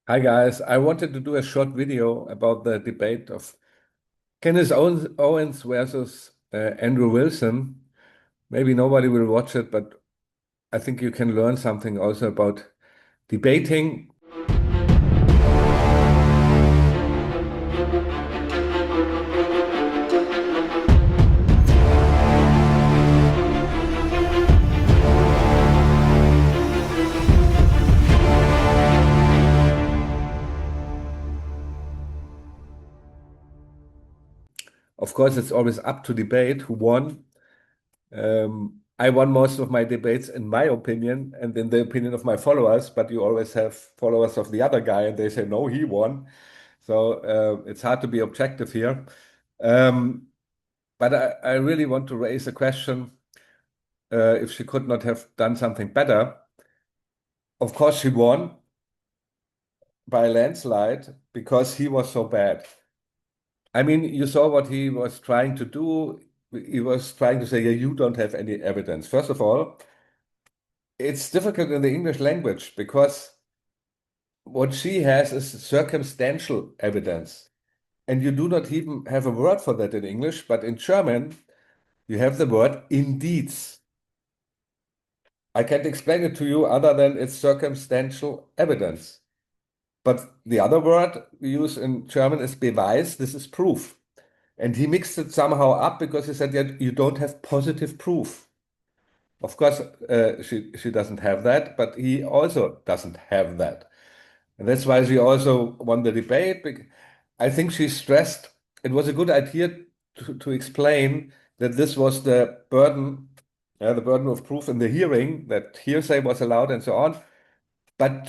Hi guys, I wanted to do a short video about the debate of Owens versus Andrew Wilson. Maybe nobody will watch it, but I think you can learn something also about debating. Of course, it's always up to debate who won. I won most of my debates in my opinion and in the opinion of my followers, but you always have followers of the other guy and they say, no, he won. So it's hard to be objective here. Um, but I really want to raise a question if she could not have done something better. Of course, she won by a landslide because he was so bad. I mean, you saw what he was trying to do. He was trying to say, yeah, you don't have any evidence. First of all, it's difficult in the English language because what she has is circumstantial evidence. And you do not even have a word for that in English, but in German, you have the word indeeds. I can't explain it to you other than it's circumstantial evidence. But the other word we use in German is Beweis. This is proof. And he mixed it somehow up because he said, yeah, you don't have positive proof. Of course, she doesn't have that, but he also doesn't have that. And that's why she also won the debate. I think she stressed it was a good idea to explain that this was the burden of proof in the hearing, that hearsay was allowed and so on. But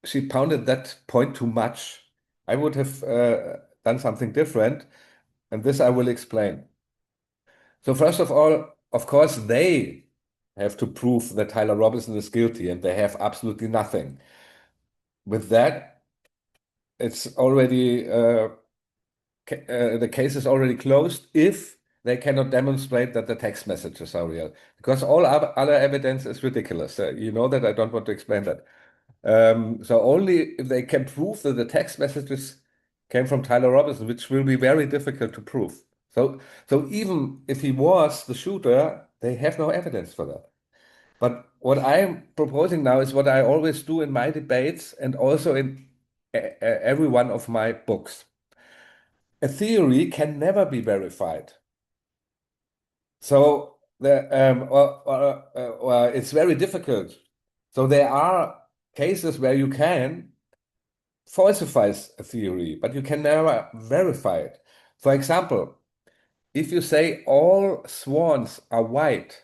she pounded that point too much. I would have done something different, and this I will explain. So first of all, of course, they have to prove that Tyler Robinson is guilty, and they have absolutely nothing. With that, it's already the case is already closed if they cannot demonstrate that the text messages are real, because all other evidence is ridiculous. You know that I don't want to explain that. So only if they can prove that the text messages came from Tyler Robinson, which will be very difficult to prove. So even if he was the shooter, they have no evidence for that. But what I'm proposing now is what I always do in my debates and also in every one of my books. A theory can never be verified. So it's very difficult. So there are cases where you can falsifies a theory, but you can never verify it. For example, if you say all swans are white,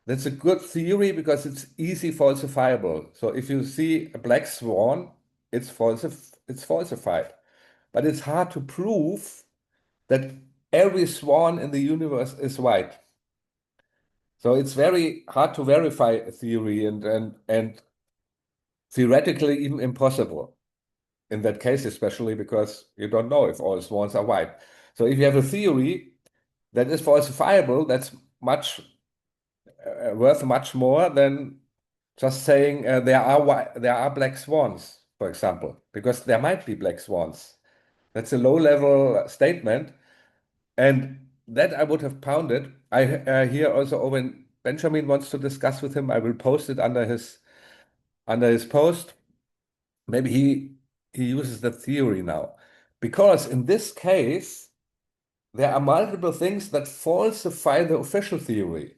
that's a good theory because it's easy falsifiable. So if you see a black swan, it's falsified. But it's hard to prove that every swan in the universe is white. So it's very hard to verify a theory and theoretically even impossible. In that case, especially because you don't know if all swans are white. So if you have a theory that is falsifiable, that's much worth much more than just saying there are black swans, for example, because there might be black swans. That's a low-level statement, and that I would have pounded. I hear also Owen Benjamin wants to discuss with him. I will post it under his post. Maybe he uses that theory now. Because in this case, there are multiple things that falsify the official theory.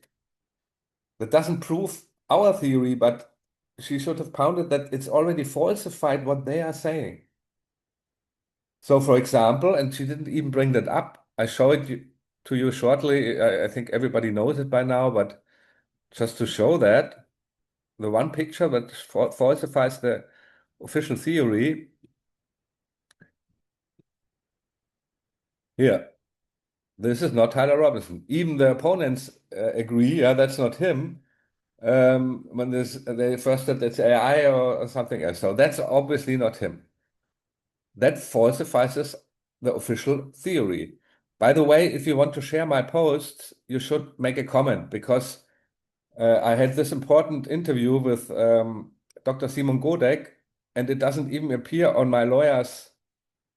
That doesn't prove our theory, but she should have pounded that it's already falsified what they are saying. So, for example, and she didn't even bring that up, I show it to you shortly. I think everybody knows it by now, but just to show that the one picture that falsifies the official theory here. This is not Tyler Robinson. Even the opponents agree, yeah, that's not him. When they first said it's AI or something else. So that's obviously not him. That falsifies the official theory. By the way, if you want to share my posts, you should make a comment because I had this important interview with Dr. Simon Godek, and it doesn't even appear on my lawyer's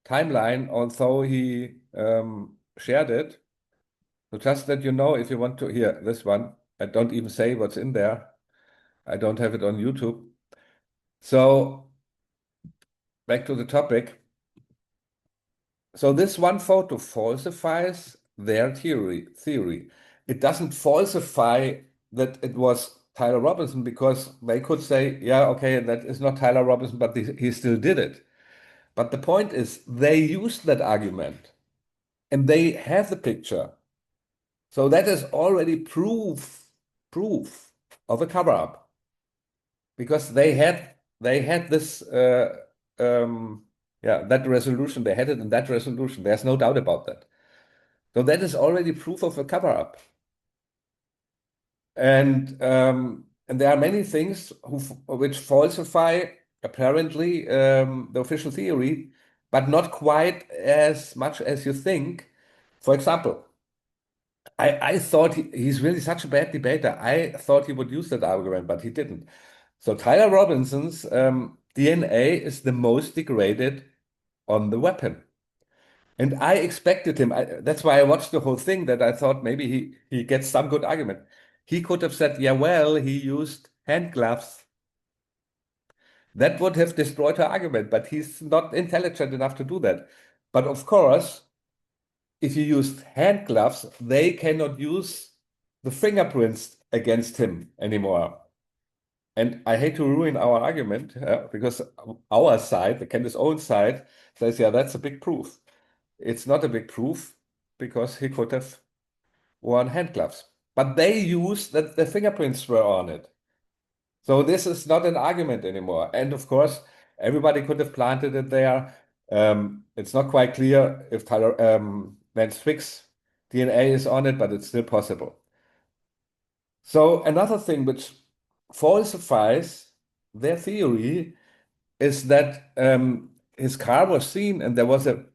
timeline, although he shared it. So just that you know, if you want to hear this one, I don't even say what's in there. I don't have it on YouTube. So back to the topic. So this one photo falsifies their theory. It doesn't falsify that it was Tyler Robinson, because they could say, yeah, okay, that is not Tyler Robinson, but he still did it. But the point is, they used that argument and they have the picture. So that is already proof of a cover-up, because they had this that resolution. They had it in that resolution. There's no doubt about that. So that is already proof of a cover-up. And there are many things which falsify apparently the official theory, but not quite as much as you think. For example, I thought he's really such a bad debater. I thought he would use that argument, but he didn't. So Tyler Robinson's DNA is the most degraded on the weapon. And I expected him. That's why I watched the whole thing, that I thought maybe he gets some good argument. He could have said, yeah, well, he used hand gloves. That would have destroyed her argument, but he's not intelligent enough to do that. But of course, if you used hand gloves, they cannot use the fingerprints against him anymore. And I hate to ruin our argument, because our side, the Candace Owens side, says, yeah, that's a big proof. It's not a big proof, because he could have worn hand gloves. But they use that the fingerprints were on it. So this is not an argument anymore. And of course, everybody could have planted it there. It's not quite clear if Tyler Van Zwick's DNA is on it, but it's still possible. So another thing which falsifies their theory is that his car was seen and there was a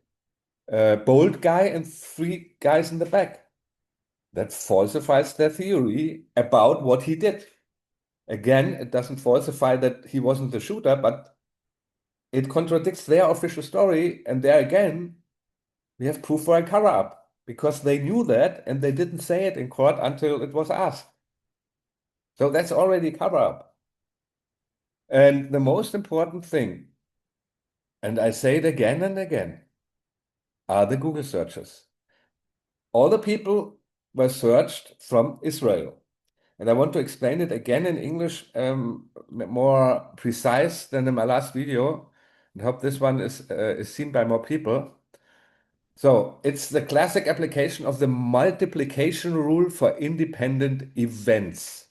bold guy and three guys in the back. That falsifies their theory about what he did. Again, it doesn't falsify that he wasn't the shooter, but it contradicts their official story. And there again, we have proof for a cover-up, because they knew that and they didn't say it in court until it was asked. So that's already cover-up. And the most important thing, and I say it again and again, are the Google searches. All the people were searched from Israel. And I want to explain it again in English, more precise than in my last video. I hope this one is seen by more people. So it's the classic application of the multiplication rule for independent events.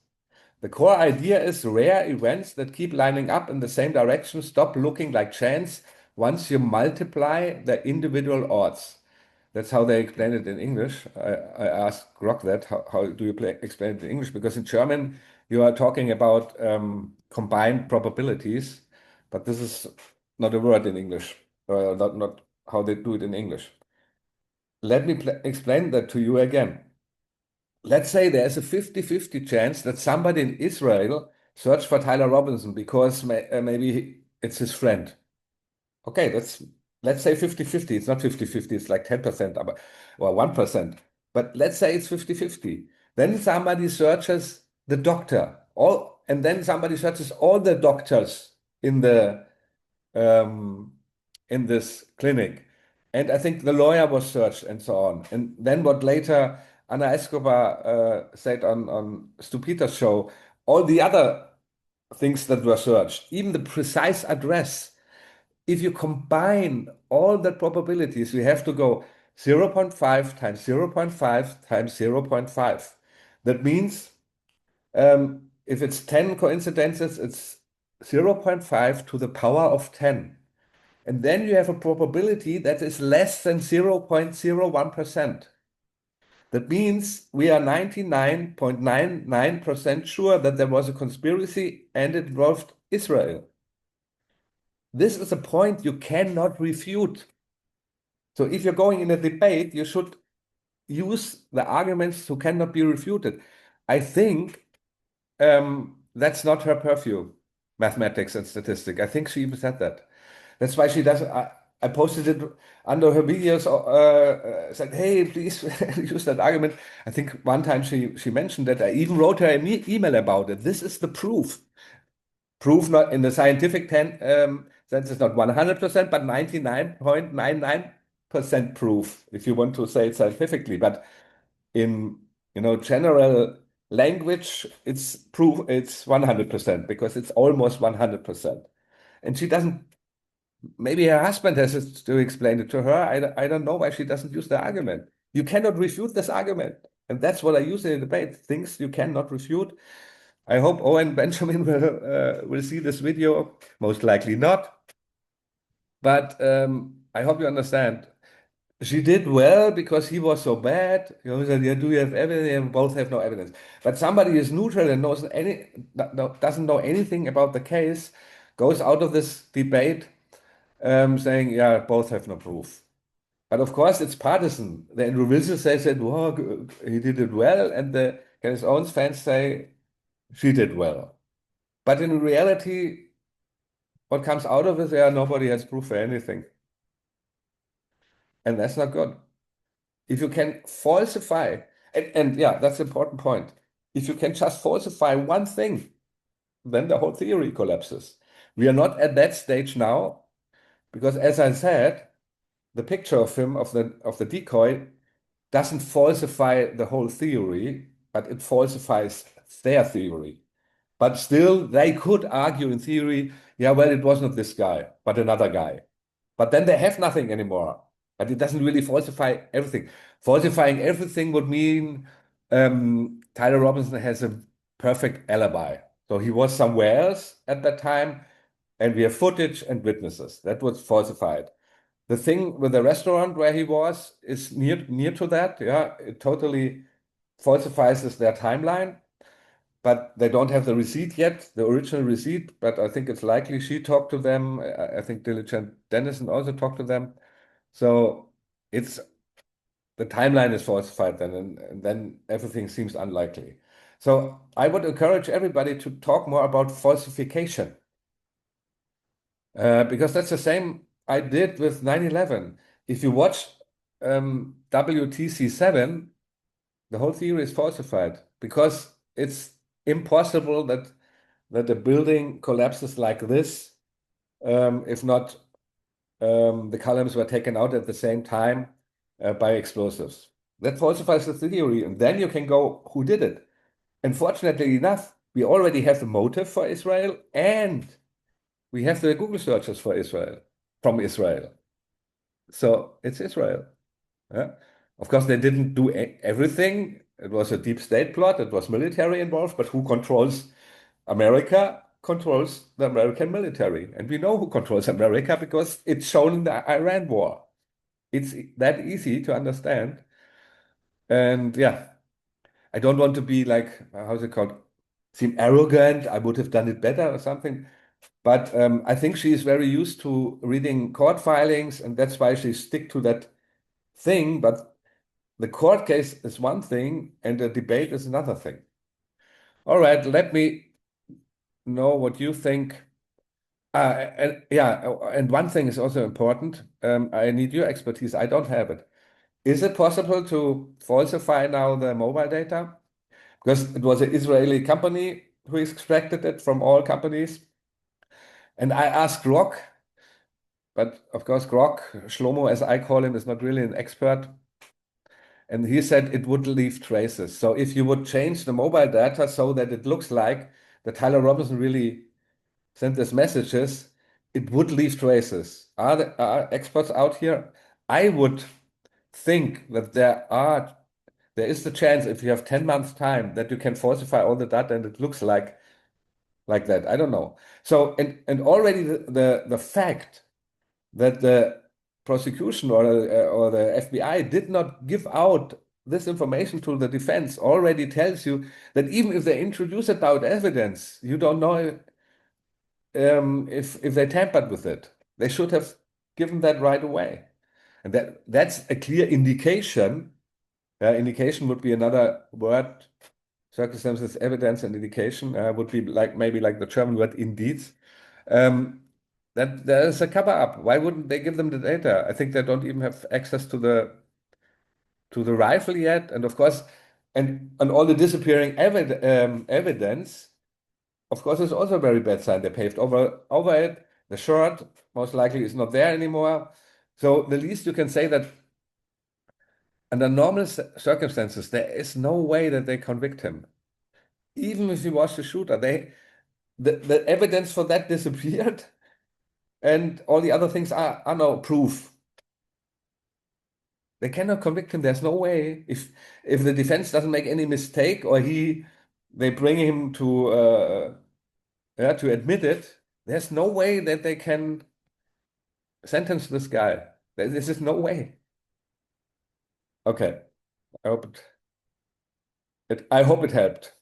The core idea is rare events that keep lining up in the same direction stop looking like chance once you multiply the individual odds. That's how they explain it in English. I asked Grok that, how do you explain it in English? Because in German, you are talking about combined probabilities, but this is not a word in English, not how they do it in English. Let me explain that to you again. Let's say there's a 50-50 chance that somebody in Israel searched for Tyler Robinson because maybe it's his friend. Okay, let's say 50-50. It's not 50-50, it's like 10% or 1%. But let's say it's 50-50. Then somebody searches the doctor, and then somebody searches all the doctors in this clinic. And I think the lawyer was searched and so on. And then what later Anna Escobar said on Stu Peters' show, all the other things that were searched, even the precise address. If you combine all the probabilities, we have to go 0.5 times 0.5 times 0.5. That means if it's 10 coincidences, it's 0.5 to the power of 10. And then you have a probability that is less than 0.01%. That means we are 99.99% sure that there was a conspiracy and it involved Israel. This is a point you cannot refute. So if you're going in a debate, you should use the arguments who cannot be refuted. I think that's not her purview. mathematics and statistics. I think she even said that. That's why she doesn't. I posted it under her videos. Said, "Hey, please use that argument." I think one time she mentioned that. I even wrote her an email about it. This is the proof. Proof not in the scientific sense is not 100%, but 99.99% proof, if you want to say it scientifically. But in general language, it's proof. It's 100% because it's almost 100%. And she doesn't. Maybe her husband has to explain it to her. I don't know why she doesn't use the argument. You cannot refute this argument. And that's what I use in a debate. Things you cannot refute. I hope Owen Benjamin will see this video. Most likely not. But I hope you understand. She did well because he was so bad. He said, "Yeah, do you have evidence?" And both have no evidence. But somebody is neutral and doesn't know anything about the case, goes out of this debate saying, "Yeah, both have no proof." But of course, it's partisan. The Andrew Wilson says that, "Well, he did it well," and the Candace Owens fans say she did well. But in reality, what comes out of it, yeah, nobody has proof for anything. And that's not good. If you can falsify, and yeah, that's an important point. If you can just falsify one thing, then the whole theory collapses. We are not at that stage now, because as I said, the picture of him, of the decoy, doesn't falsify the whole theory, but it falsifies their theory. But still, they could argue in theory, yeah, well, it was not this guy, but another guy. But then they have nothing anymore. But it doesn't really falsify everything. Falsifying everything would mean Tyler Robinson has a perfect alibi. So he was somewhere else at that time, and we have footage and witnesses. That was falsified. The thing with the restaurant where he was is near to that. Yeah, it totally falsifies their timeline, but they don't have the receipt yet, the original receipt. But I think it's likely she talked to them. I think Diligent Dennison also talked to them. So it's the timeline is falsified then, and then everything seems unlikely. So I would encourage everybody to talk more about falsification, because that's the same I did with 9/11. If you watch WTC7, the whole theory is falsified because it's impossible that a building collapses like this, if not the columns were taken out at the same time by explosives. That falsifies the theory, and then you can go, who did it? And fortunately enough, we already have the motive for Israel, and we have the Google searches for Israel, from Israel. So it's Israel. Yeah. Of course, they didn't do everything. It was a deep state plot. It was military involved, but who controls America? Controls the American military. And we know who controls America because it's shown in the Iran war. It's that easy to understand. And yeah, I don't want to be like, how's it called? Seem arrogant. I would have done it better or something. But I think she is very used to reading court filings, and that's why she stick to that thing. But the court case is one thing, and the debate is another thing. All right, let me know what you think. And yeah, and one thing is also important. I need your expertise. I don't have it. Is it possible to falsify now the mobile data? Because it was an Israeli company who extracted it from all companies. And I asked Grok, but of course, Grok, Shlomo, as I call him, is not really an expert. And he said it would leave traces. So if you would change the mobile data so that it looks like that Tyler Robinson really sent these messages, it would leave traces. Are experts out here? I would think that there is the chance if you have 10 months time that you can falsify all the data and it looks like that. I don't know. So and already the fact that the prosecution or the FBI did not give out this information to the defense already tells you that even if they introduce it without evidence, you don't know if they tampered with it. They should have given that right away. And that's a clear indication. Indication would be another word circumstances, evidence, and indication would be like maybe like the German word indeed. Um, that there is a cover up. Why wouldn't they give them the data? I think they don't even have access to the rifle yet, and of course, and all the disappearing evidence. Of course, it's also a very bad sign. They paved over it. The shirt most likely is not there anymore. So the least you can say that under normal circumstances, there is no way that they convict him. Even if he was the shooter, the evidence for that disappeared, and all the other things are no proof. They cannot convict him. There's no way. If the defense doesn't make any mistake or they bring him to admit it, there's no way that they can sentence this guy. This is no way. Okay. I hope it helped.